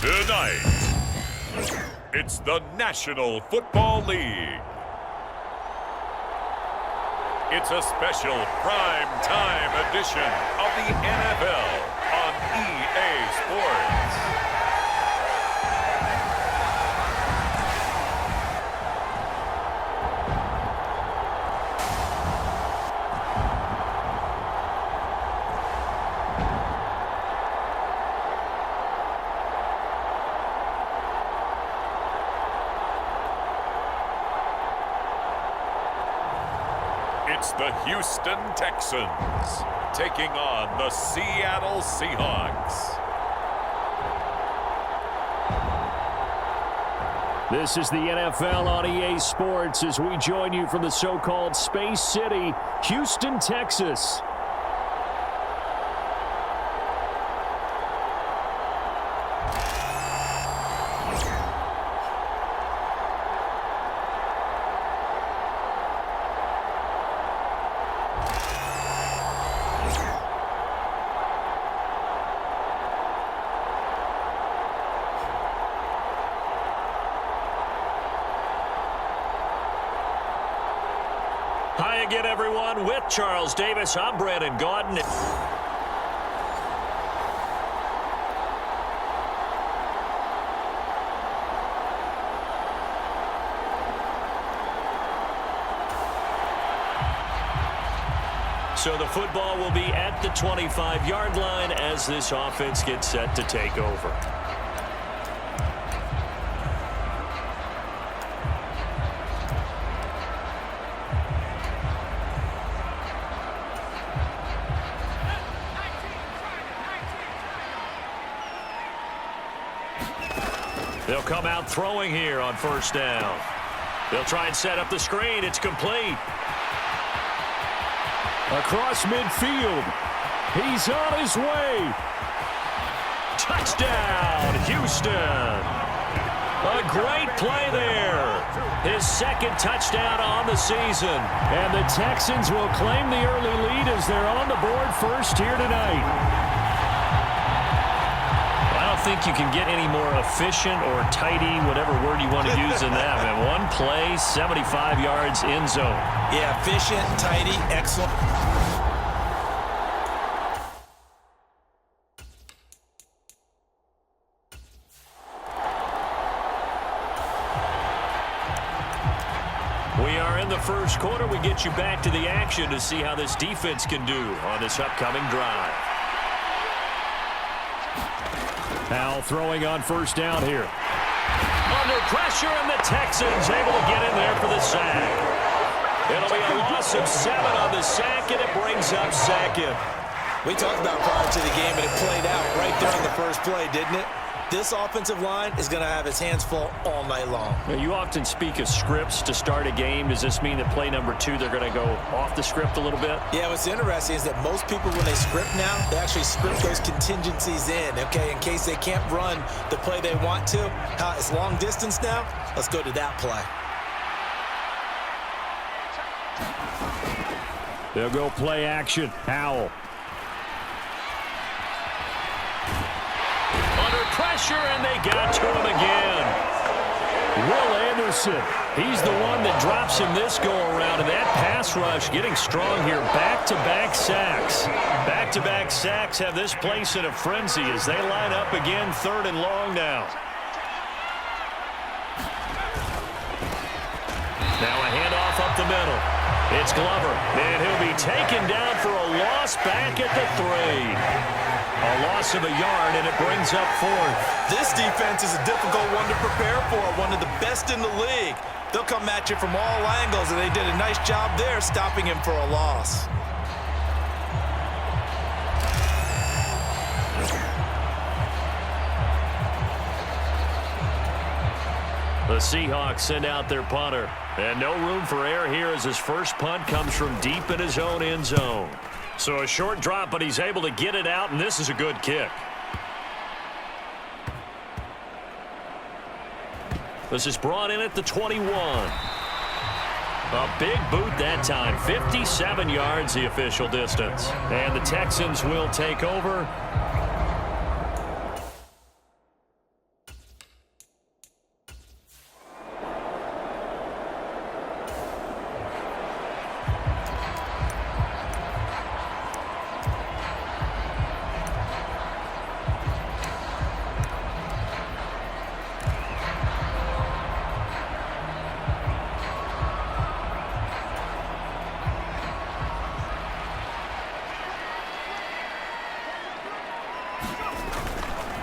Tonight, it's the National Football League. It's a special prime time edition of the NFL on EA Sports. It's the Houston Texans taking on the Seattle Seahawks. This is the NFL on EA Sports as we join you from the so-called Space City, Houston, Texas. Hi again, everyone. With Charles Davis, I'm Brandon Gaudin. So the football will be at the 25-yard line as this offense gets set to take over. They'll come out throwing here on first down. They'll try and set up the screen. It's complete. Across midfield. He's on his way. Touchdown, Houston. A great play there. His second touchdown on the season. And the Texans will claim the early lead as they're on the board first here tonight. I don't think you can get any more efficient or tidy, whatever word you want to use in that. Man, one play, 75 yards in zone. Yeah, efficient, tidy, excellent. We are in the first quarter. We get you back to the action to see how this defense can do on this upcoming drive. Now throwing on first down here. Under pressure, and the Texans able to get in there for the sack. It'll be a loss of 7 on the sack, and it brings up second. We talked about prior to the game, and it played out right there on the first play, didn't it? This offensive line is going to have its hands full all night long. You often speak of scripts to start a game. Does this mean that play number 2, they're going to go off the script a little bit? Yeah, what's interesting is that most people, when they script now, they actually script those contingencies in, okay, in case they can't run the play they want to. It's long distance now. Let's go to that play. They'll go play action. Howell. Pressure, and they got to him again. Will Anderson, he's the one that drops him this go-around, and that pass rush getting strong here. Back-to-back sacks. Back-to-back sacks have this place in a frenzy as they line up again, 3rd and long now. Now a handoff up the middle. It's Glover, and he'll be taken down for a loss back at the 3. A loss of a yard, and it brings up 4th. This defense is a difficult one to prepare for, one of the best in the league. They'll come at you from all angles, and they did a nice job there stopping him for a loss. The Seahawks send out their punter, and no room for error here as his first punt comes from deep in his own end zone. So a short drop, but he's able to get it out, and this is a good kick. This is brought in at the 21. A big boot that time. 57 yards the official distance. And the Texans will take over.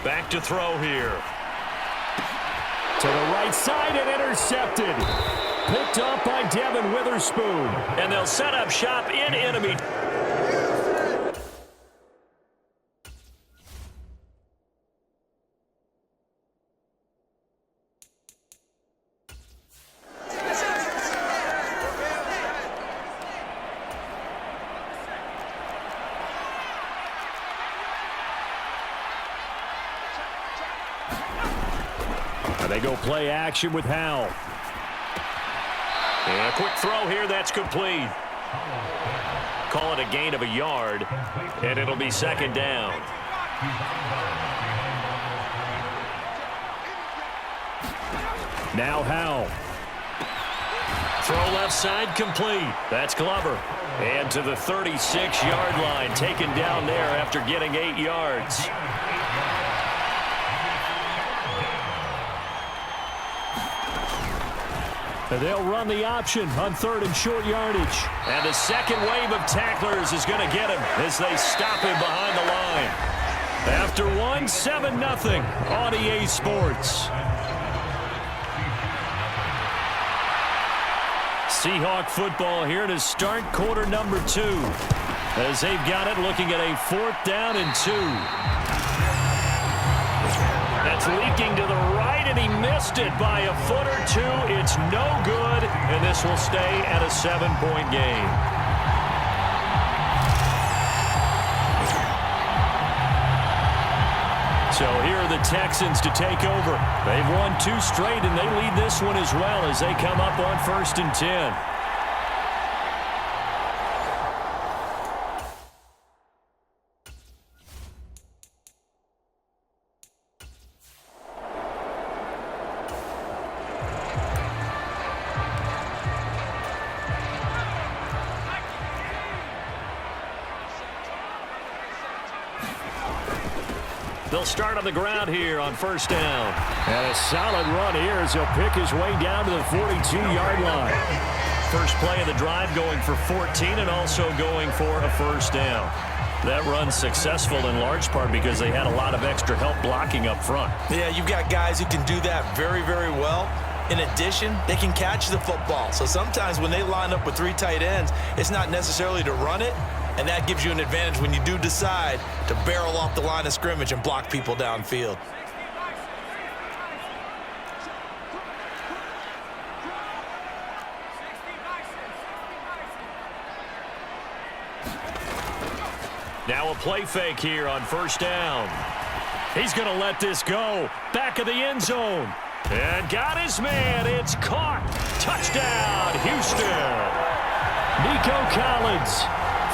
Back to throw here. To the right side and intercepted. Picked up by Devin Witherspoon. And they'll set up shop in enemy. They go play action with Howell. And a quick throw here, that's complete. Call it a gain of a yard, and it'll be second down. Now Howell. Throw left side complete. That's Glover. And to the 36-yard line, taken down there after getting 8 yards. They'll run the option on 3rd and short yardage. And the second wave of tacklers is going to get him as they stop him behind the line. After one, 7-0 on EA Sports. Seahawk football here to start quarter number 2. As they've got it looking at a 4th down and 2. That's leaking to the right, and he missed it by a foot or 2. It's no good, and this will stay at a 7-point game. So here are the Texans to take over. They've won 2 straight, and they lead this one as well as they come up on 1st and 10. They'll start on the ground here on 1st down. And a solid run here as he'll pick his way down to the 42-yard line. First play of the drive going for 14 and also going for a 1st down. That run's successful in large part because they had a lot of extra help blocking up front. Yeah, you've got guys who can do that very, very well. In addition, they can catch the football. So sometimes when they line up with 3 tight ends, it's not necessarily to run it. And that gives you an advantage when you do decide to barrel off the line of scrimmage and block people downfield. Now a play fake here on 1st down. He's going to let this go. Back of the end zone. And got his man. It's caught. Touchdown, Houston. Nico Collins.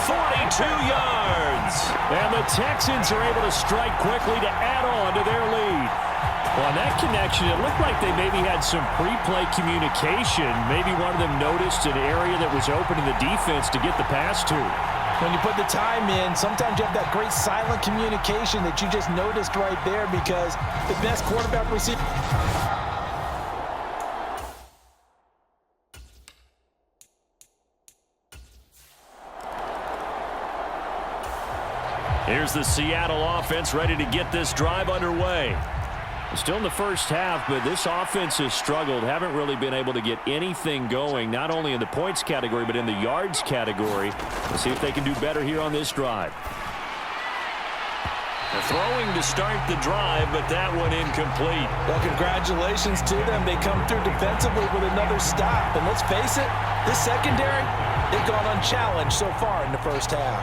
42 yards. And the Texans are able to strike quickly to add on to their lead. Well, on that connection, it looked like they maybe had some pre-play communication. Maybe one of them noticed an area that was open in the defense to get the pass to. When you put the time in, sometimes you have that great silent communication that you just noticed right there because the best quarterback receiver. Here's the Seattle offense ready to get this drive underway. Still in the first half, but this offense has struggled. Haven't really been able to get anything going, not only in the points category, but in the yards category. Let's see if they can do better here on this drive. They're throwing to start the drive, but that one incomplete. Well, congratulations to them. They come through defensively with another stop. And let's face it, this secondary, they've gone unchallenged so far in the first half.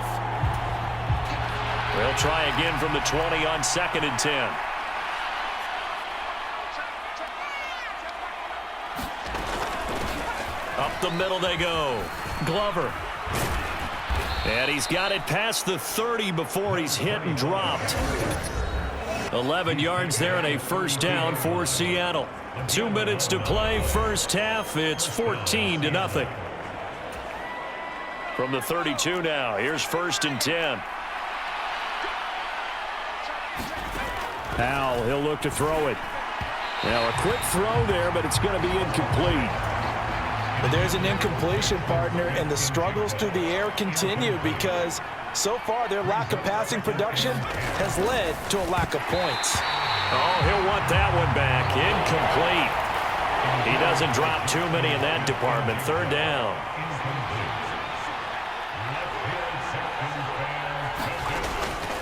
They'll try again from the 20 on 2nd and 10. Up the middle they go. Glover. And he's got it past the 30 before he's hit and dropped. 11 yards there and a 1st down for Seattle. 2 minutes to play, first half. It's 14-0. From the 32 now, here's 1st and 10. Howell, he'll look to throw it. Now a quick throw there, but it's going to be incomplete. But there's an incompletion, partner, and the struggles through the air continue because so far their lack of passing production has led to a lack of points. Oh, he'll want that one back. Incomplete. He doesn't drop too many in that department. Third down.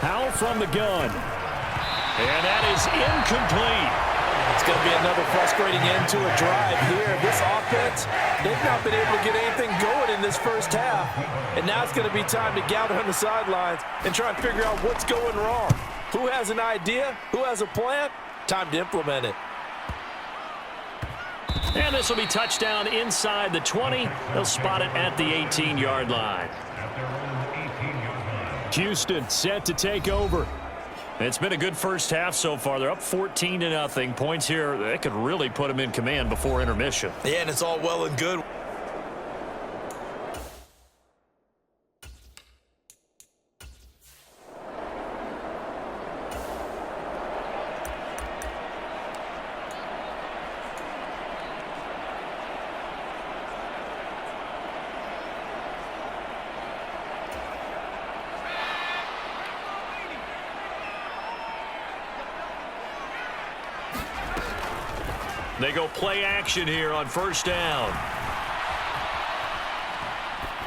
Howell from the gun. And that is incomplete. It's going to be another frustrating end to a drive here. This offense, they've not been able to get anything going in this first half. And now it's going to be time to gather on the sidelines and try and figure out what's going wrong. Who has an idea? Who has a plan? Time to implement it. And this will be touchdown inside the 20. They'll spot it at the 18-yard line. Houston set to take over. It's been a good first half so far. They're up 14-0. Points here, that could really put them in command before intermission. Yeah, and it's all well and good. They go play action here on first down.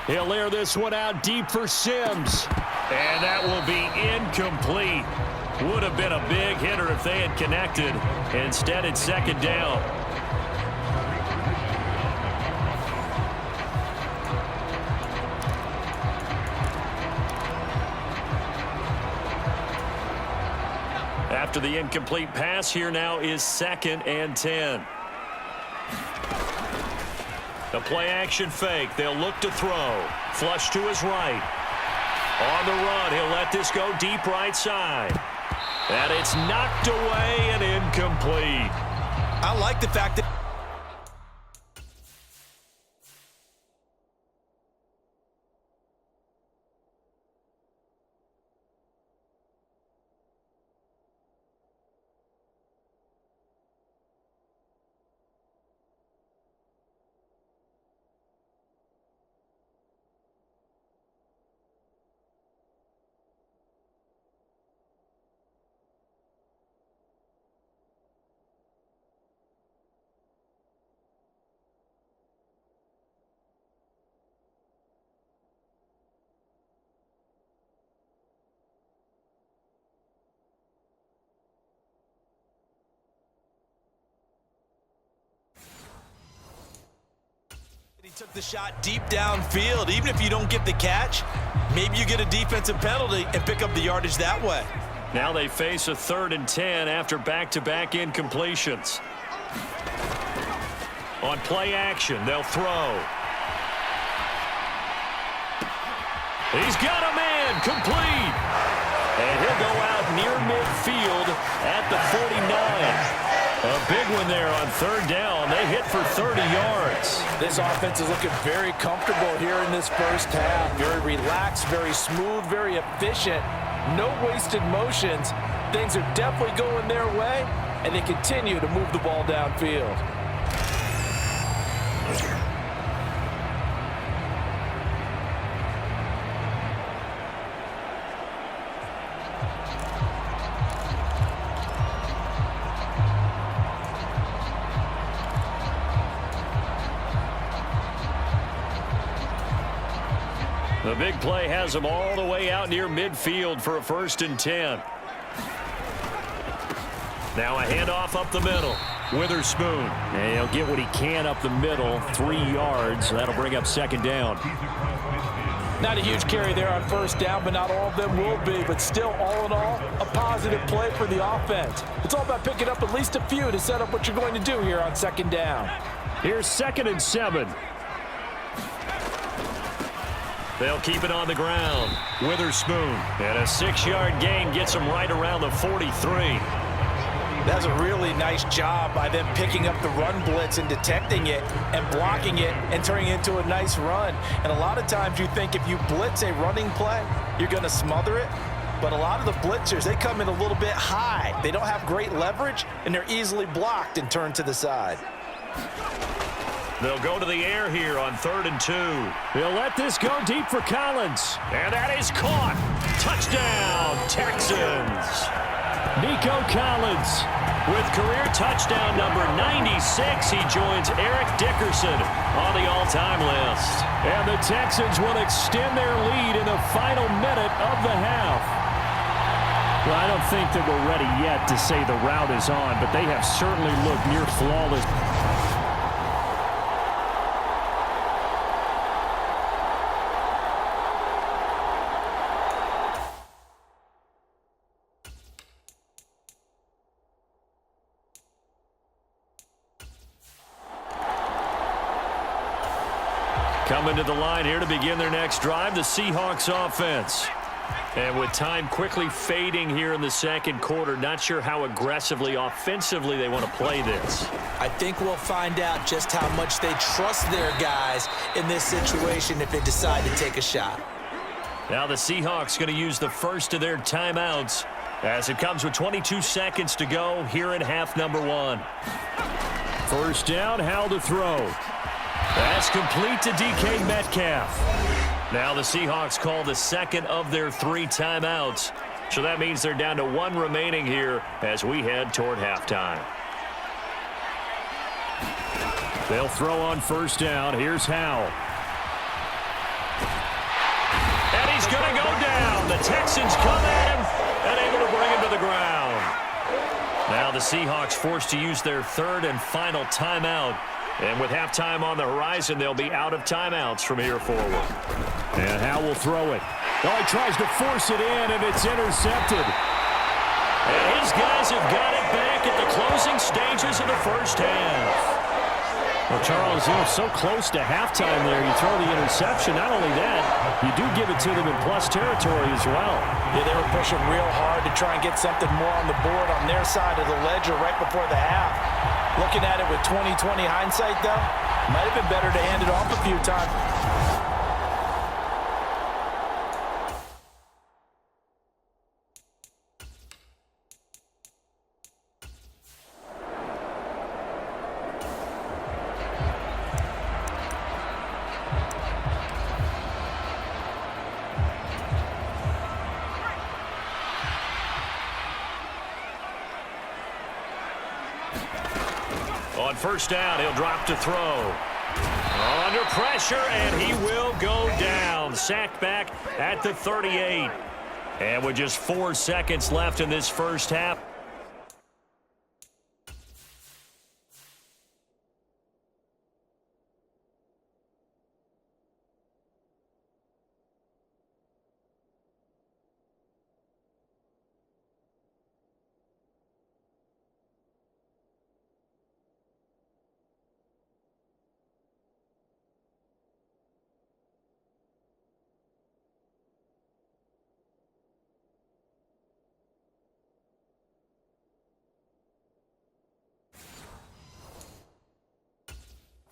He'll air this one out deep for Sims. And that will be incomplete. Would have been a big hitter if they had connected. Instead, it's second down. After the incomplete pass, here now is 2nd and 10. The play action fake. They'll look to throw. Flush to his right. On the run, he'll let this go deep right side. And it's knocked away and incomplete. I like the fact that he took the shot deep downfield. Even if you don't get the catch, maybe you get a defensive penalty and pick up the yardage that way. Now they face a 3rd and 10 after back-to-back incompletions. On play action, they'll throw. He's got a man, complete. And he'll go out near midfield at the 49. A big one there on 3rd down. They hit for 30 yards. This offense is looking very comfortable here in this first half. Very relaxed, very smooth, very efficient. No wasted motions. Things are definitely going their way, and they continue to move the ball downfield. The big play has them all the way out near midfield for a 1st and 10. Now a handoff up the middle. Witherspoon. And he'll get what he can up the middle. 3 yards. That'll bring up 2nd down. Not a huge carry there on 1st down, but not all of them will be. But still, all in all, a positive play for the offense. It's all about picking up at least a few to set up what you're going to do here on 2nd down. Here's 2nd and 7. They'll keep it on the ground. Witherspoon. And a 6-yard gain gets them right around the 43. That's a really nice job by them picking up the run blitz and detecting it and blocking it and turning it into a nice run. And a lot of times you think if you blitz a running play, you're going to smother it. But a lot of the blitzers, they come in a little bit high. They don't have great leverage, and they're easily blocked and turned to the side. They'll go to the air here on 3rd and 2. They'll let this go deep for Collins. And that is caught. Touchdown, Texans. Nico Collins. With career touchdown number 96, he joins Eric Dickerson on the all-time list. And the Texans will extend their lead in the final minute of the half. Well, I don't think that we're ready yet to say the route is on, but they have certainly looked near flawless. Coming to the line here to begin their next drive, the Seahawks offense. And with time quickly fading here in the second quarter, not sure how aggressively, offensively they want to play this. I think we'll find out just how much they trust their guys in this situation if they decide to take a shot. Now the Seahawks going to use the first of their timeouts as it comes with 22 seconds to go here in half number one. First down, Howell to throw. That's complete to DK Metcalf. Now the Seahawks call the second of their 3 timeouts. So that means they're down to 1 remaining here as we head toward halftime. They'll throw on first down. Here's Howell. And he's going to go down. The Texans come at him and able to bring him to the ground. Now the Seahawks forced to use their 3rd and final timeout. And with halftime on the horizon, they'll be out of timeouts from here forward. And Howell will throw it. Oh, he tries to force it in, and it's intercepted. And his guys have got it back at the closing stages of the first half. Well, Charles, so close to halftime there. You throw the interception. Not only that, you do give it to them in plus territory as well. Yeah, they were pushing real hard to try and get something more on the board on their side of the ledger right before the half. Looking at it with 20/20 hindsight, though, might have been better to hand it off a few times. On first down, he'll drop to throw. Under pressure, and he will go down. Sacked back at the 38. And with just 4 seconds left in this first half.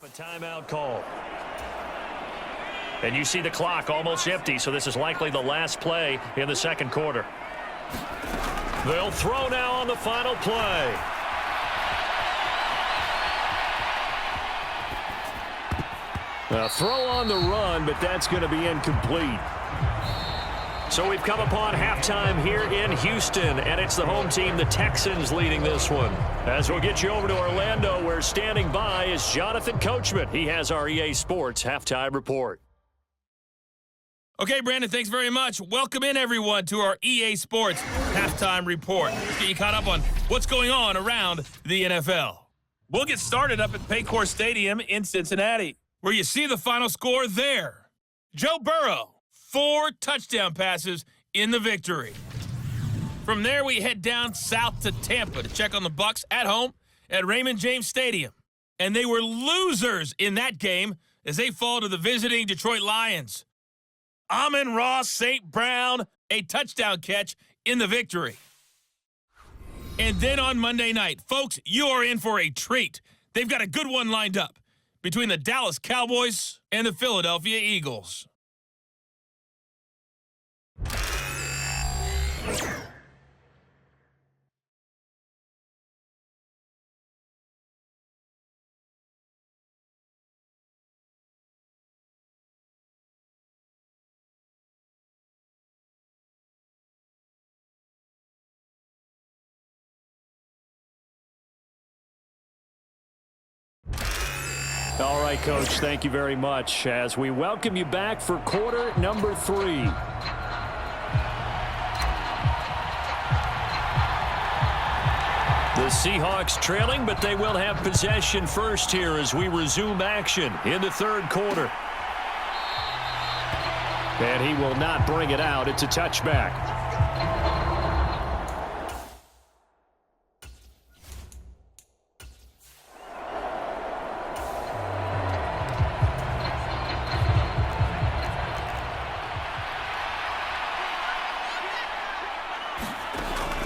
A timeout call. And you see the clock almost empty, so this is likely the last play in the second quarter. They'll throw now on the final play. A throw on the run, but that's going to be incomplete. So we've come upon halftime here in Houston, and it's the home team, the Texans, leading this one. As we'll get you over to Orlando, where standing by is Jonathan Coachman. He has our EA Sports halftime report. Okay, Brandon, thanks very much. Welcome in, everyone, to our EA Sports halftime report. Let's get you caught up on what's going on around the NFL. We'll get started up at Paycor Stadium in Cincinnati, where you see the final score there. Joe Burrow, 4 touchdown passes in the victory. From there, we head down south to Tampa to check on the Bucs at home at Raymond James Stadium. And they were losers in that game as they fall to the visiting Detroit Lions. Amon-Ra St. Brown, a touchdown catch in the victory. And then on Monday night, folks, you are in for a treat. They've got a good one lined up between the Dallas Cowboys and the Philadelphia Eagles. All right, Coach, thank you very much as we welcome you back for quarter number 3. The Seahawks trailing, but they will have possession first here as we resume action in the third quarter. And he will not bring it out. It's a touchback.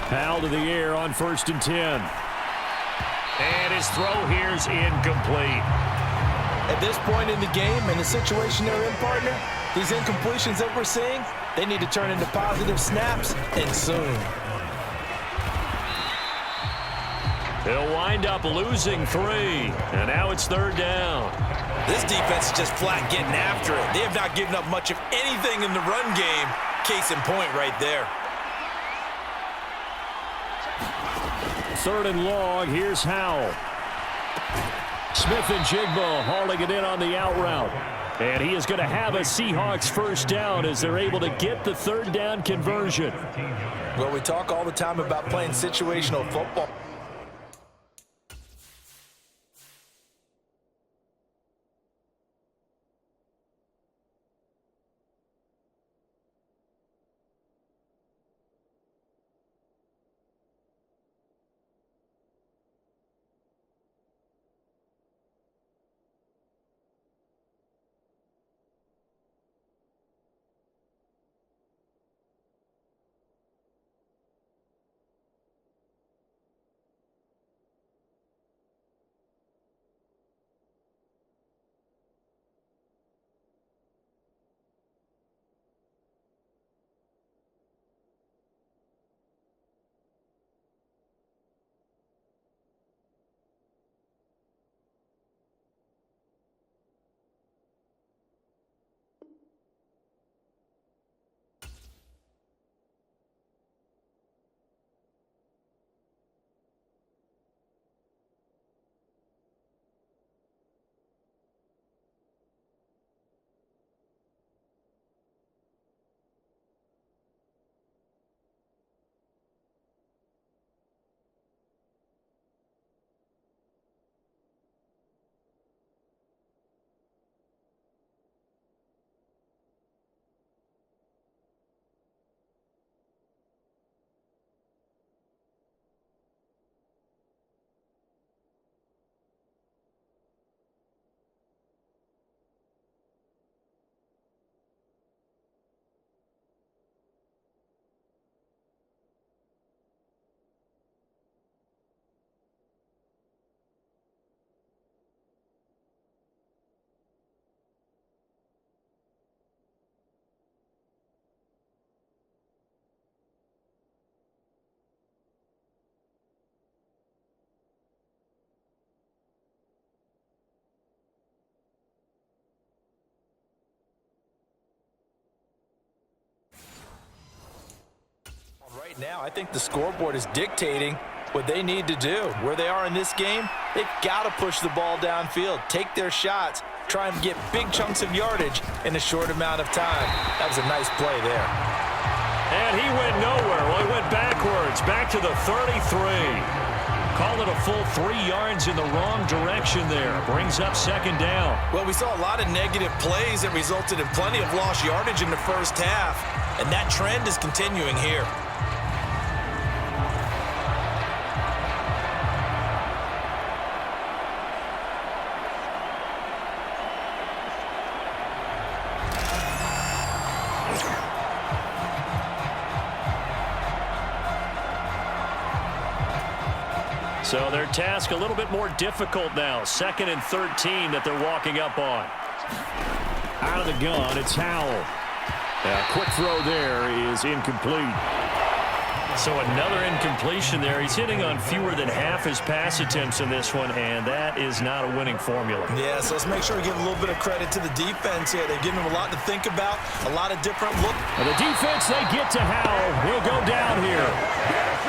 Foul to the air on 1st and 10. And his throw here is incomplete. At this point in the game, in the situation they're in, partner, these incompletions that we're seeing, they need to turn into positive snaps, and soon. He'll wind up losing 3, and now it's 3rd down. This defense is just flat getting after it. They have not given up much of anything in the run game. Case in point right there. 3rd and long, here's Howell. Smith and Jigba hauling it in on the out route. And he is going to have a Seahawks first down as they're able to get the 3rd down conversion. Well, we talk all the time about playing situational football. Right now, I think the scoreboard is dictating what they need to do. Where they are in this game, they've got to push the ball downfield, take their shots, try and get big chunks of yardage in a short amount of time. That was a nice play there. And he went nowhere. Well, he went backwards, back to the 33. Call it a full 3 yards in the wrong direction there. Brings up 2nd down. Well, we saw a lot of negative plays that resulted in plenty of lost yardage in the first half, and that trend is continuing here. So their task a little bit more difficult now. 2nd and 13 that they're walking up on. Out of the gun, it's Howell. A quick throw there is incomplete. So another incompletion there. He's hitting on fewer than half his pass attempts in this one, and that is not a winning formula. Yeah, so let's make sure we give a little bit of credit to the defense here. They've given him a lot to think about, a lot of different looks. And the defense, they get to Howell. He'll go down here.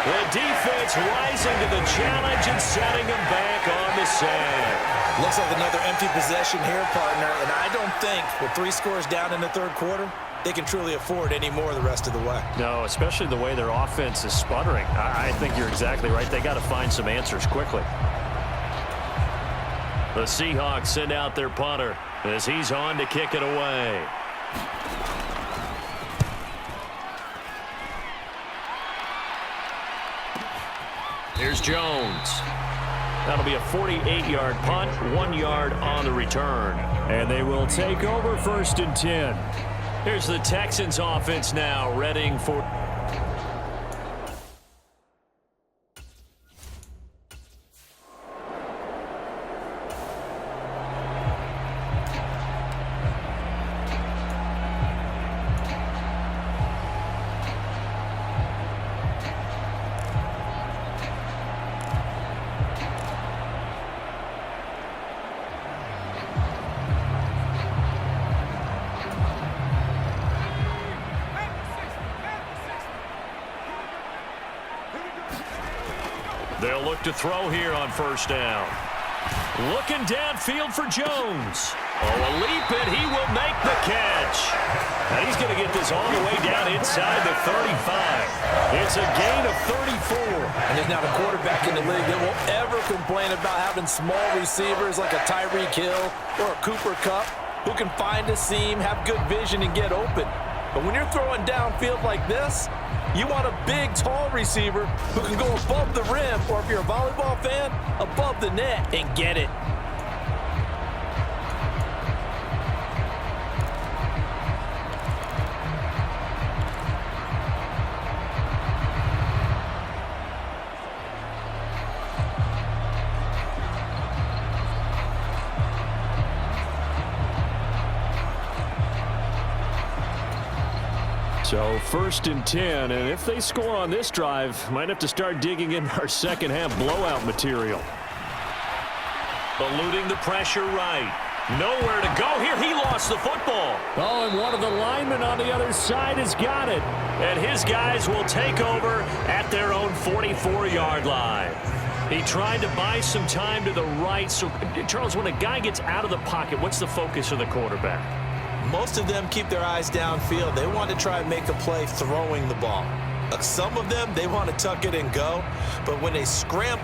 The defense rising to the challenge and setting them back on the sand. Looks like another empty possession here, partner, and I don't think with 3 scores down in the third quarter, they can truly afford any more the rest of the way. No, especially the way their offense is sputtering. I think you're exactly right. They got to find some answers quickly. The Seahawks send out their punter as he's on to kick it away. Here's Jones. That'll be a 48-yard punt, 1 yard on the return. And they will take over 1st and 10. Here's the Texans offense now, readying for... They'll look to throw here on 1st down. Looking downfield for Jones. Oh, a leap, and he will make the catch. And he's going to get this all the way down inside the 35. It's a gain of 34. And there's not a quarterback in the league that will ever complain about having small receivers like a Tyreek Hill or a Cooper Kupp who can find a seam, have good vision, and get open. But when you're throwing downfield like this, you want a big, tall receiver who can go above the rim, or if you're a volleyball fan, above the net and get it. So 1st and 10, and if they score on this drive, might have to start digging in our second half blowout material. Eluding the pressure right. Nowhere to go here. He lost the football. Oh, and one of the linemen on the other side has got it. And his guys will take over at their own 44-yard line. He tried to buy some time to the right. So, Charles, when a guy gets out of the pocket, what's the focus of the quarterback? Most of them keep their eyes downfield. They want to try and make a play throwing the ball. Some of them, they want to tuck it and go. But when they scramble,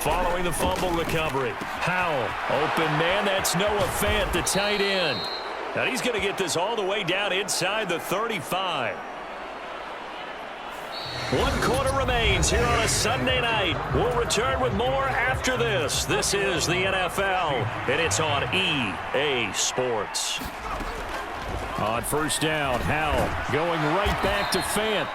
following the fumble recovery. Howell, open man, that's Noah Fant, the tight end. Now he's going to get this all the way down inside the 35. 1 quarter remains here on a Sunday night. We'll return with more after this. This is the NFL, and it's on EA Sports. On 1st down, Howell going right back to Fant.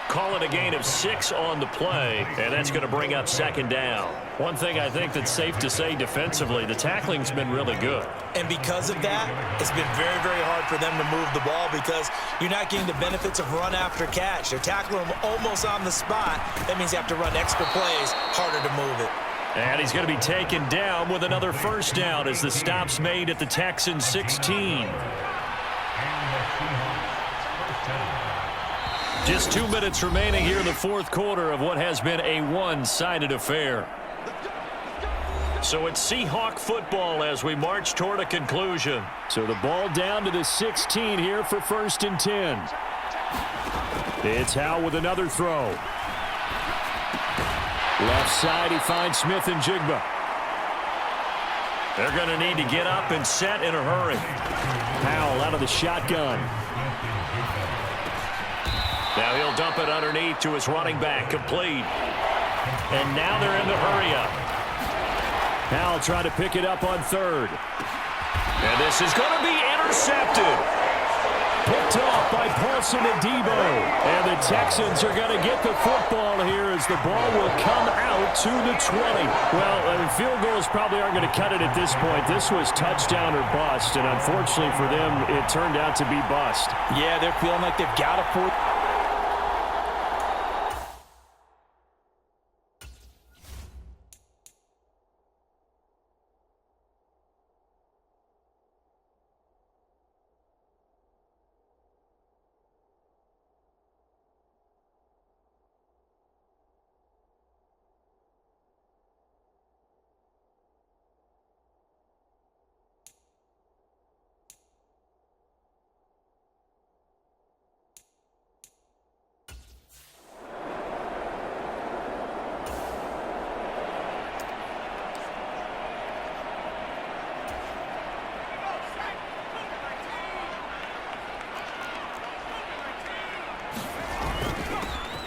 Call it a gain of 6 on the play, and that's going to bring up 2nd down. One thing I think that's safe to say defensively, the tackling's been really good. and because of that, it's been very, very hard for them to move the ball because you're not getting the benefits of run after catch. They're tackling them almost on the spot. That means you have to run extra plays, harder to move it. And he's going to be taken down with another 1st down as the stop's made at the Texans 16. Just 2 minutes remaining here in the 4th quarter of what has been a one-sided affair. So it's Seahawk football as we march toward a conclusion. So the ball down to the 16 here for 1st and 10. It's Howell with another throw. Left side, he finds Smith and Jigba. They're going to need to get up and set in a hurry. Howell out of the shotgun. Now he'll dump it underneath to his running back, complete. And now they're in the hurry-up. Howell trying to pick it up on 3rd. And this is going to be intercepted. picked off by Paulson and Debo. And the Texans are going to get the football here as the ball will come out to the 20. Well, field goals probably aren't going to cut it at this point. This was touchdown or bust, and unfortunately for them, it turned out to be bust. Yeah, they're feeling like they've got a fourth.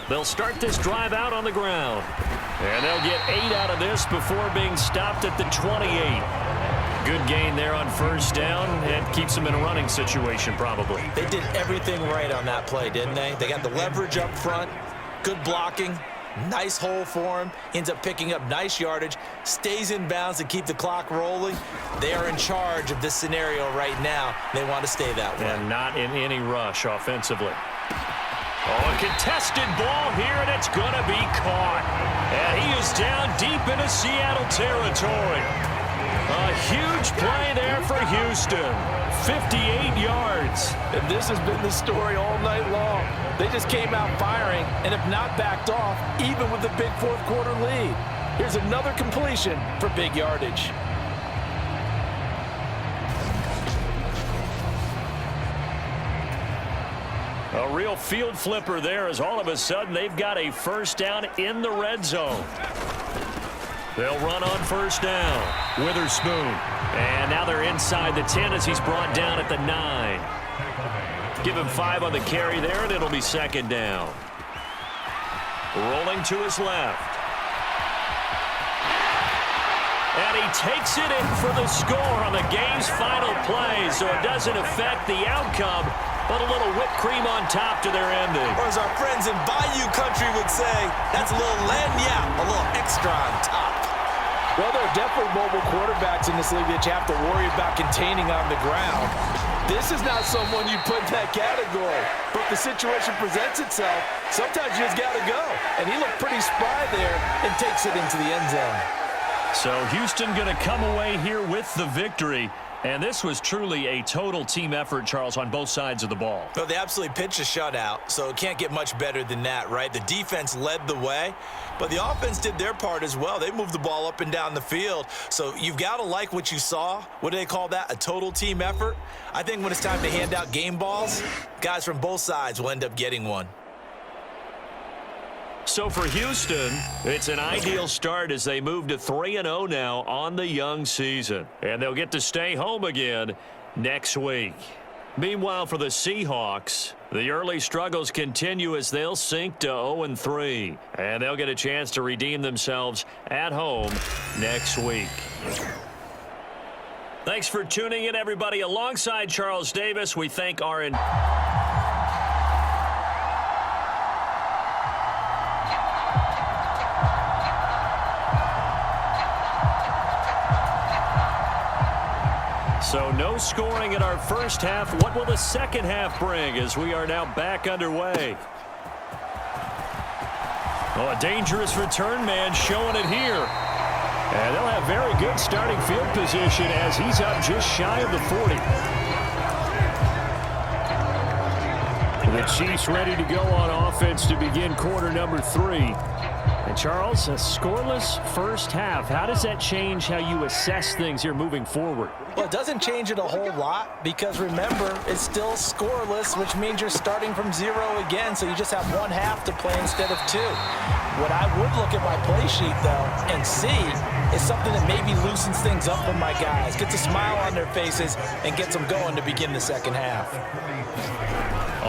They'll start this drive out on the ground. And they'll get 8 out of this before being stopped at the 28. Good gain there on first down. It keeps them in a running situation probably. They did everything right on that play, didn't they? They got the leverage up front, good blocking, nice hole for him, ends up picking up nice yardage, stays in bounds to keep the clock rolling. They are in charge of this scenario right now. They want to stay that way. And not in any rush offensively. Oh, a contested ball here, and it's going to be caught. And he is down deep into Seattle territory. A huge play there for Houston. 58 yards. And this has been the story all night long. They just came out firing and have not backed off, even with the big fourth quarter lead. Here's another completion for big yardage. A real field flipper there as all of a sudden they've got a first down in the red zone. They'll run on first down. Witherspoon. And now they're inside the 10 as he's brought down at the 9. Give him 5 on the carry there, and it'll be second down. Rolling to his left. And he takes it in for the score on the game's final play, so it doesn't affect the outcome, but a little whipped cream on top to their ending. Or as our friends in Bayou Country would say, that's a little lagniappe, a little extra on top. Well, there are definitely mobile quarterbacks in this league that you have to worry about containing on the ground. This is not someone you put in that category. But if the situation presents itself, sometimes you just got to go. And he looked pretty spry there and takes it into the end zone. So Houston going to come away here with the victory. And this was truly a total team effort, Charles, on both sides of the ball. Well, they absolutely pitched a shutout, so it can't get much better than that, right? The defense led the way, but the offense did their part as well. They moved the ball up and down the field, so you've got to like what you saw. What do they call that? A total team effort? I think when it's time to hand out game balls, guys from both sides will end up getting one. So for Houston, it's an ideal start as they move to 3-0 now on the young season. And they'll get to stay home again next week. Meanwhile, for the Seahawks, the early struggles continue as they'll sink to 0-3. And they'll get a chance to redeem themselves at home next week. Thanks for tuning in, everybody. Alongside Charles Davis, we thank our... So no scoring in our first half. What will the second half bring as we are now back underway? Oh, a dangerous return man showing it here. And they'll have very good starting field position as he's up just shy of the 40. The Chiefs ready to go on offense to begin quarter number 3. And Charles, a scoreless first half. How does that change how you assess things here moving forward? Well, it doesn't change it a whole lot because, remember, it's still scoreless, which means you're starting from 0 again, so you just have one half to play instead of 2. What I would look at my play sheet, though, and see is something that maybe loosens things up for my guys, gets a smile on their faces, and gets them going to begin the second half.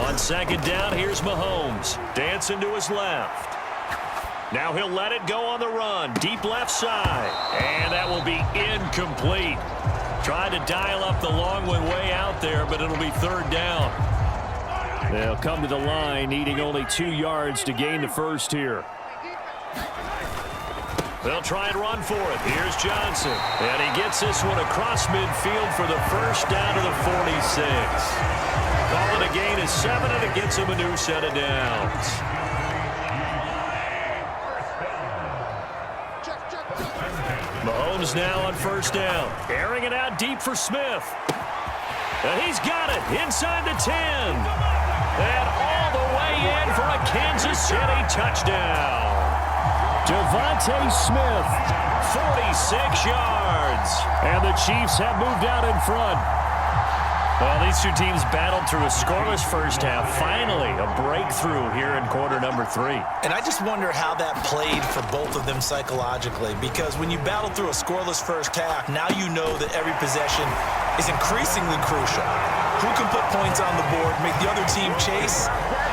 On second down, here's Mahomes, dancing to his left. Now he'll let it go on the run, deep left side, and that will be incomplete. Tried to dial up the long one way out there, but it'll be third down. They'll come to the line, needing only 2 yards to gain the first here. They'll try and run for it. Here's Johnson. And he gets this one across midfield for the first down to the 46. Call it a gain of 7, and it gets him a new set of downs. Mahomes now on first down. Airing it out deep for Smith. And he's got it inside the 10. And all the way in for a Kansas City touchdown. Devontae Smith, 46 yards. And the Chiefs have moved out in front. Well, these two teams battled through a scoreless first half. Finally, a breakthrough here in quarter number 3. And I just wonder how that played for both of them psychologically, because when you battle through a scoreless first half, now you know that every possession is increasingly crucial. Who can put points on the board, make the other team chase?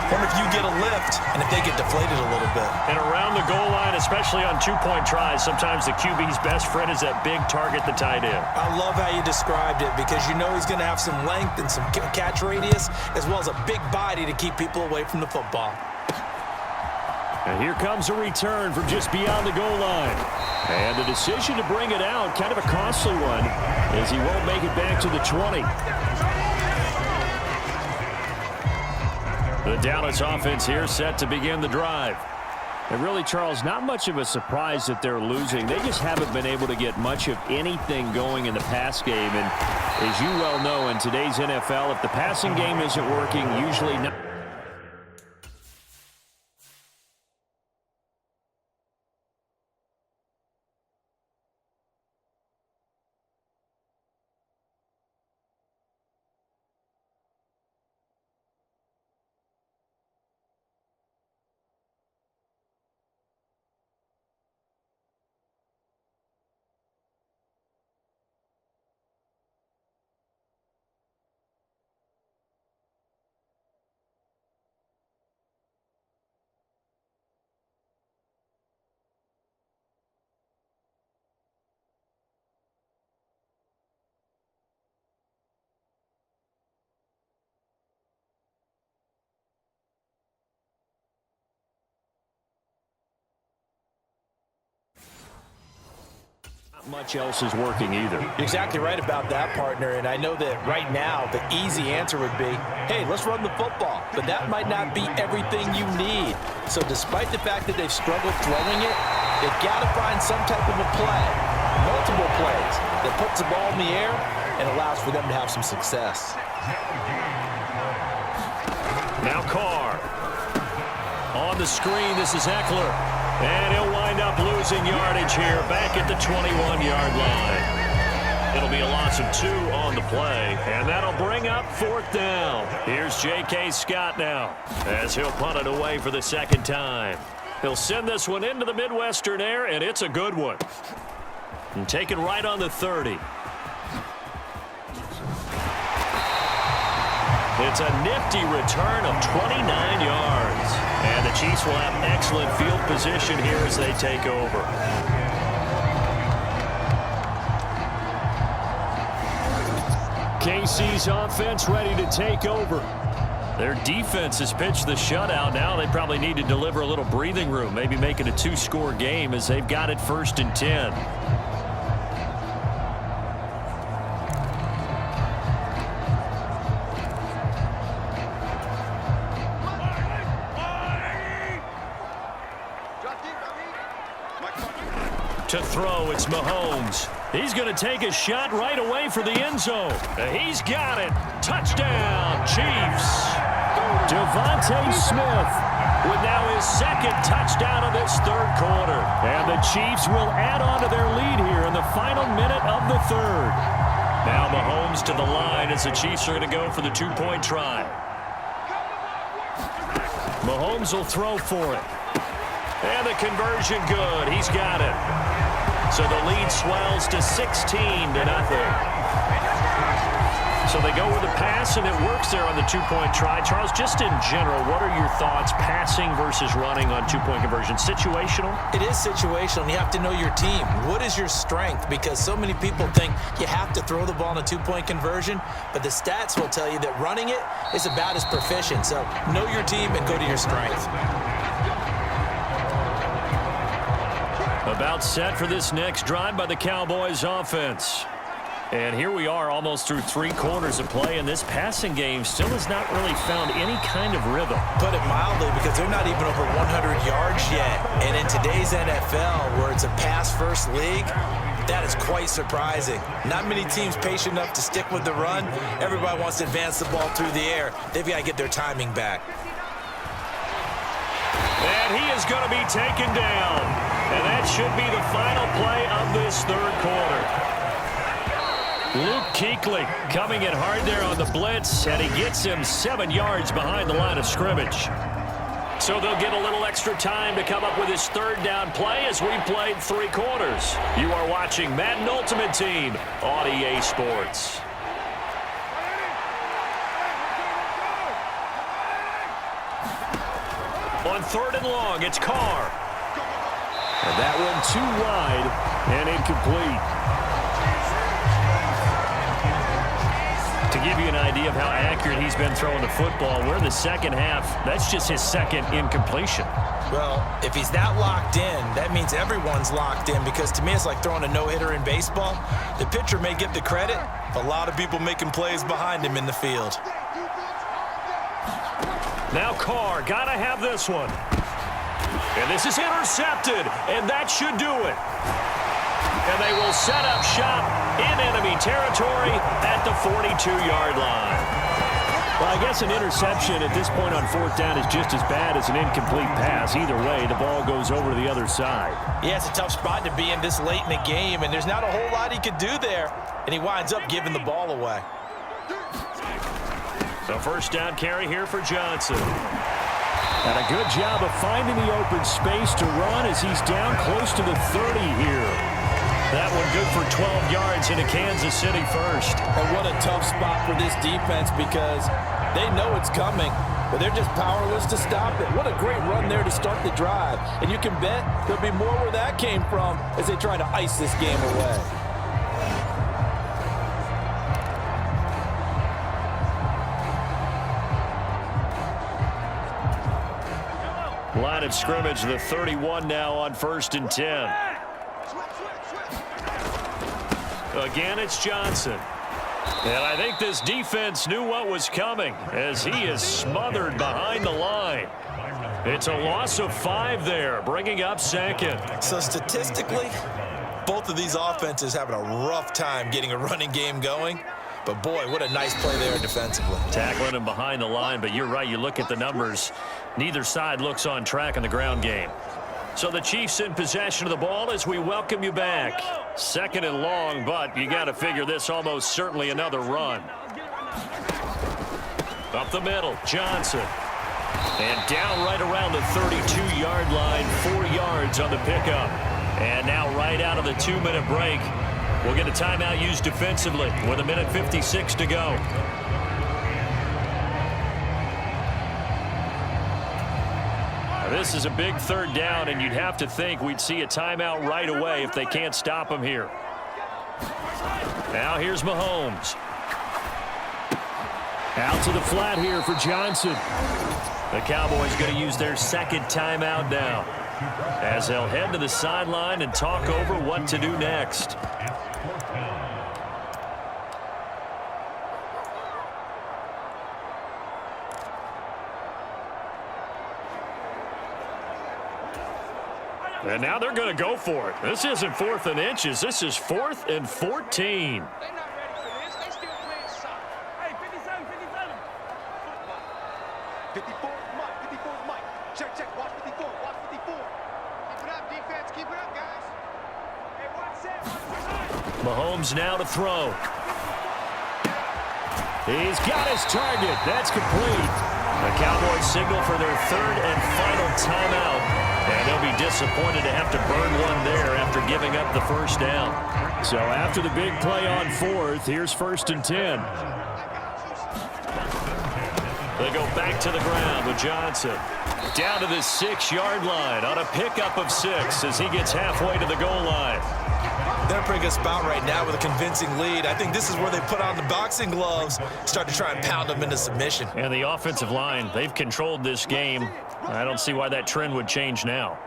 Wonder if you get a lift and if they get deflated a little bit. And around the goal line, especially on 2-point tries, sometimes the QB's best friend is that big target, the tight end. I love how you described it, because you know he's going to have some length and some catch radius, as well as a big body to keep people away from the football. And here comes a return from just beyond the goal line. And the decision to bring it out, kind of a costly one, as he won't make it back to the 20. The Dallas offense here set to begin the drive. And really, Charles, not much of a surprise that they're losing. They just haven't been able to get much of anything going in the pass game. And as you well know, in today's NFL, if the passing game isn't working, usually not. Much else is working either. You're exactly right about that, partner, and I know that right now the easy answer would be, hey, let's run the football, but that might not be everything you need. So despite the fact that they've struggled throwing it, they've got to find some type of a play, multiple plays, that puts the ball in the air and allows for them to have some success. Now Carr. On the screen, this is Eckler. And he'll wind up losing yardage here back at the 21-yard line. It'll be a loss of 2 on the play, and that'll bring up 4th down. Here's J.K. Scott now as he'll punt it away for the second time. He'll send this one into the Midwestern air, and it's a good one. And taken right on the 30. It's a nifty return of 29 yards. And the Chiefs will have excellent field position here as they take over. KC's offense ready to take over. Their defense has pitched the shutout. Now they probably need to deliver a little breathing room, maybe make it a 2-score game as they've got it 1st and 10. To throw, it's Mahomes. He's going to take a shot right away for the end zone. He's got it. Touchdown, Chiefs. Devontae Smith with now his 2nd touchdown of this 3rd quarter. And the Chiefs will add on to their lead here in the final minute of the 3rd. Now Mahomes to the line as the Chiefs are going to go for the 2-point try. Mahomes will throw for it. And the conversion good. He's got it. So the lead swells to 16-0. So they go with a pass, and it works there on the two-point try. Charles, just in general, what are your thoughts passing versus running on two-point conversion? Situational? It is situational, and you have to know your team. What is your strength? Because so many people think you have to throw the ball in a two-point conversion, but the stats will tell you that running it is about as proficient. So know your team and go to your strength. About set for this next drive by the Cowboys offense. And here we are almost through 3 quarters of play, and this passing game still has not really found any kind of rhythm. Put it mildly, because they're not even over 100 yards yet. And in today's NFL, where it's a pass-first league, that is quite surprising. Not many teams patient enough to stick with the run. Everybody wants to advance the ball through the air. They've got to get their timing back. And he is going to be taken down. And that should be the final play of this third quarter. Luke Kuechly coming in hard there on the blitz, and he gets him 7 yards behind the line of scrimmage. So they'll get a little extra time to come up with his third down play as we played 3 quarters. You are watching Madden Ultimate Team on EA Sports. On 3rd and long, it's Carr. And that one too wide and incomplete. To give you an idea of how accurate he's been throwing the football, we're in the second half. That's just his second incompletion. Well, if he's that locked in, that means everyone's locked in, because to me it's like throwing a no-hitter in baseball. The pitcher may get the credit, a lot of people making plays behind him in the field. Now Carr, gotta have this one. And this is intercepted, and that should do it. And they will set up shop in enemy territory at the 42-yard line. Well, I guess an interception at this point on 4th down is just as bad as an incomplete pass. Either way, the ball goes over to the other side. Yeah, it's a tough spot to be in this late in the game, and there's not a whole lot he could do there, and he winds up giving the ball away. So first down carry here for Johnson. And a good job of finding the open space to run as he's down close to the 30 here. That one good for 12 yards into Kansas City first. And what a tough spot for this defense, because they know it's coming, but they're just powerless to stop it. What a great run there to start the drive. And you can bet there'll be more where that came from as they try to ice this game away. Line of scrimmage, the 31 now on 1st and 10. Again, it's Johnson. And I think this defense knew what was coming as he is smothered behind the line. It's a loss of 5 there, bringing up 2nd. So statistically, both of these offenses having a rough time getting a running game going. But boy, what a nice play there defensively. Tackling him behind the line, but you're right, you look at the numbers. Neither side looks on track in the ground game. So the Chiefs in possession of the ball as we welcome you back. 2nd and long, but you got to figure this almost certainly another run. Up the middle, Johnson. And down right around the 32-yard line, 4 yards on the pickup. And now right out of the 2-minute break, we'll get a timeout used defensively with 1:56 to go. This is a big 3rd down, and you'd have to think we'd see a timeout right away if they can't stop him here. Now here's Mahomes. Out to the flat here for Johnson. The Cowboys going to use their 2nd timeout now, as they'll head to the sideline and talk over what to do next. And now they're going to go for it. This isn't 4th and inches. This is 4th and 14. Mahomes now to throw. He's got his target. That's complete. The Cowboys signal for their 3rd and final timeout. And they'll be disappointed to have to burn one there after giving up the first down. So after the big play on fourth, here's 1st and 10. They go back to the ground with Johnson. Down to the 6-yard line on a pickup of 6 as he gets halfway to the goal line. They're in a pretty good spot right now with a convincing lead. I think this is where they put on the boxing gloves, start to try and pound them into submission. And the offensive line, they've controlled this game. I don't see why that trend would change now.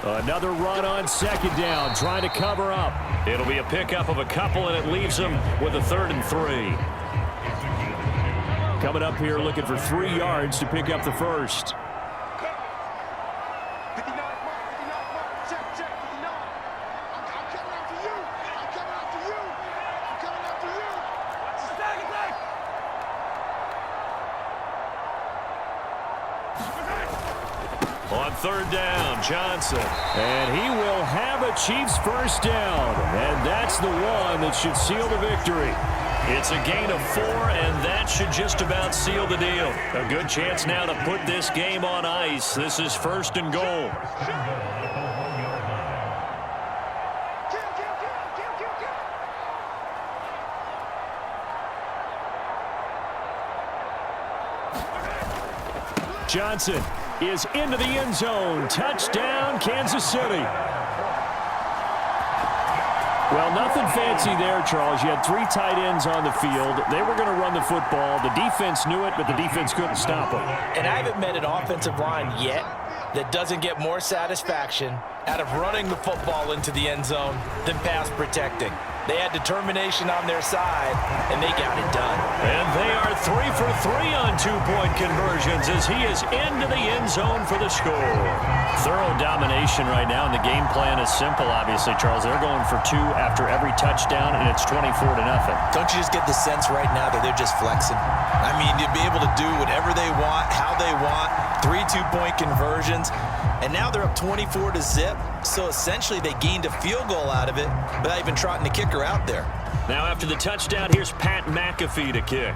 Another run on 2nd down, trying to cover up. It'll be a pickup of a couple, and it leaves them with a 3rd and 3. Coming up here looking for 3 yards to pick up the first. On 3rd down, Johnson. And he will have a Chiefs first down. And that's the one that should seal the victory. It's a gain of 4, and that should just about seal the deal. A good chance now to put this game on ice. This is 1st and goal. Johnson is into the end zone. Touchdown, Kansas City. Well, nothing fancy there, Charles. You had 3 tight ends on the field. They were going to run the football. The defense knew it, but the defense couldn't stop them. And I haven't met an offensive line yet that doesn't get more satisfaction out of running the football into the end zone than pass protecting. They had determination on their side, and they got it done. And they are 3 for 3 on 2-point conversions as he is into the end zone for the score. Thorough domination right now, and the game plan is simple, obviously, Charles. They're going for 2 after every touchdown, and it's 24-0. Don't you just get the sense right now that they're just flexing? I mean, to be able to do whatever they want, how they want, 3 2-point conversions, and now they're up 24-0. So essentially they gained a field goal out of it without even trotting the kicker out there. Now after the touchdown, here's Pat McAfee to kick.